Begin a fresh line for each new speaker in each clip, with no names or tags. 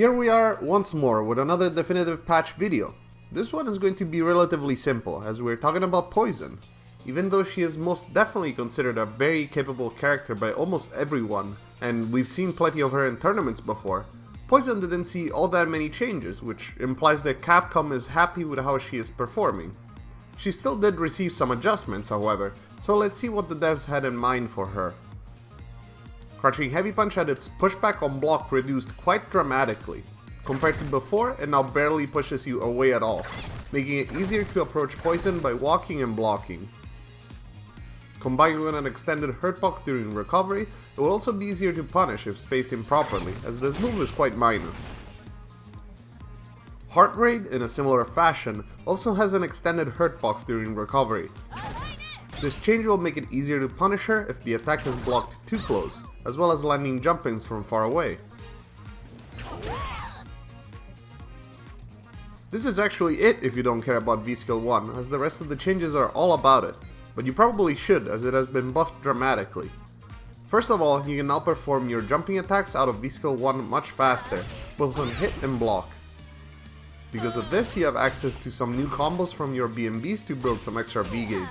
Here we are once more with another definitive patch video. This one is going to be relatively simple as we're talking about Poison. Even though she is most definitely considered a very capable character by almost everyone, and we've seen plenty of her in tournaments before, Poison didn't see all that many changes, which implies that Capcom is happy with how she is performing. She still did receive some adjustments, however, so let's see what the devs had in mind for her. Crouching Heavy Punch had its pushback on block reduced quite dramatically. Compared to before, it now barely pushes you away at all, making it easier to approach Poison by walking and blocking. Combined with an extended hurt box during recovery, it will also be easier to punish if spaced improperly, as this move is quite minus. Heart Raid, in a similar fashion, also has an extended hurt box during recovery. This change will make it easier to punish her if the attack is blocked too close, as well as landing jump-ins from far away. This is actually it if you don't care about V-Skill 1, as the rest of the changes are all about it, but you probably should as it has been buffed dramatically. First of all, you can now perform your jumping attacks out of V-Skill 1 much faster, both on hit and block. Because of this, you have access to some new combos from your BMBs to build some extra V-gauge.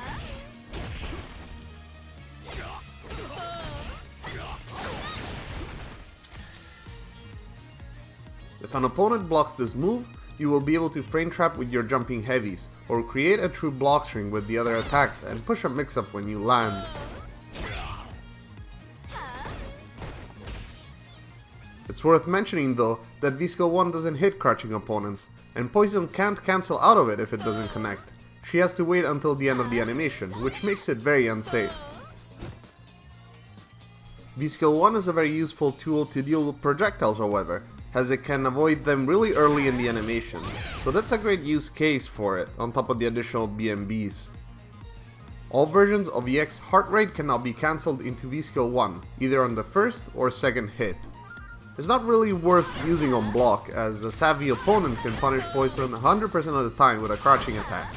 If an opponent blocks this move, you will be able to frame trap with your jumping heavies, or create a true block string with the other attacks and push a mix-up when you land. It's worth mentioning though that V-Skill 1 doesn't hit crouching opponents, and Poison can't cancel out of it if it doesn't connect. She has to wait until the end of the animation, which makes it very unsafe. V-Skill 1 is a very useful tool to deal with projectiles, however, as it can avoid them really early in the animation, so that's a great use case for it, on top of the additional BMBs. All versions of EX Heart Rate can now be cancelled into V-Skill 1, either on the first or second hit. It's not really worth using on block, as a savvy opponent can punish Poison 100% of the time with a crouching attack.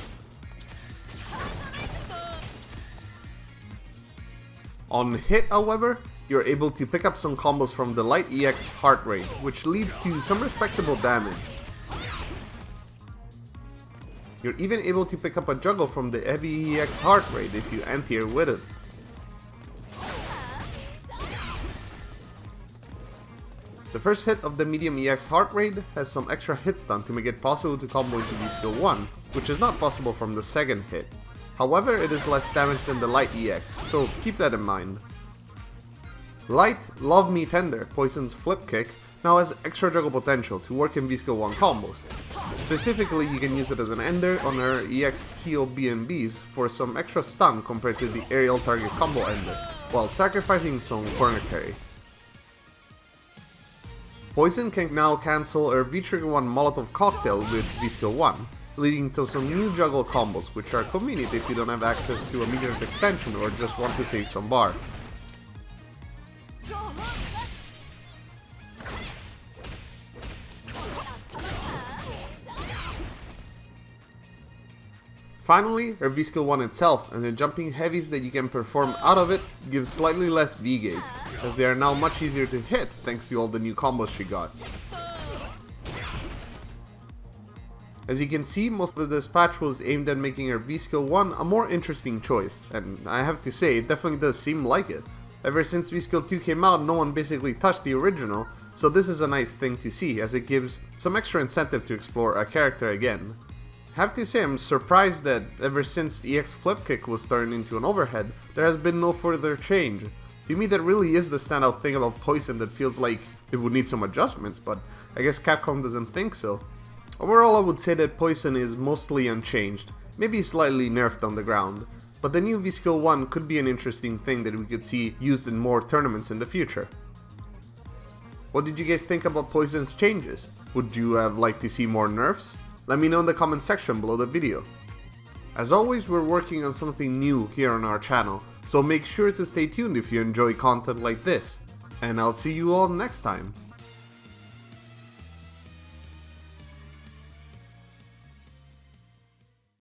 On hit, however, you're able to pick up some combos from the light EX Heart Rate, which leads to some respectable damage. You're even able to pick up a juggle from the heavy EX Heart Rate if you anti-air with it. The first hit of the medium EX Heart Rate has some extra hit stun to make it possible to combo into V-Skill 1, which is not possible from the second hit. However, it is less damage than the light EX, so keep that in mind. Light Love Me Tender, Poison's flip kick, now has extra juggle potential to work in V-Skill 1 combos. Specifically, you can use it as an ender on her EX heal BMBs for some extra stun compared to the aerial target combo ender, while sacrificing some corner carry. Poison can now cancel her V-Trigger 1 Molotov Cocktail with V-Skill 1, leading to some new juggle combos, which are convenient if you don't have access to a immediate extension or just want to save some bar. Finally, her V-Skill 1 itself and the jumping heavies that you can perform out of it gives slightly less V-gauge, as they are now much easier to hit thanks to all the new combos she got. As you can see, most of this patch was aimed at making her V-Skill 1 a more interesting choice, and I have to say, it definitely does seem like it. Ever since V-Skill 2 came out, no one basically touched the original, so this is a nice thing to see, as it gives some extra incentive to explore a character again. Have to say, I'm surprised that ever since EX Flip Kick was turned into an overhead, there has been no further change. To me, that really is the standout thing about Poison that feels like it would need some adjustments, but I guess Capcom doesn't think so. Overall, I would say that Poison is mostly unchanged, maybe slightly nerfed on the ground, but the new V-Skill 1 could be an interesting thing that we could see used in more tournaments in the future. What did you guys think about Poison's changes? Would you have liked to see more nerfs? Let me know in the comment section below the video. As always, we're working on something new here on our channel, so make sure to stay tuned if you enjoy content like this, and I'll see you all next time.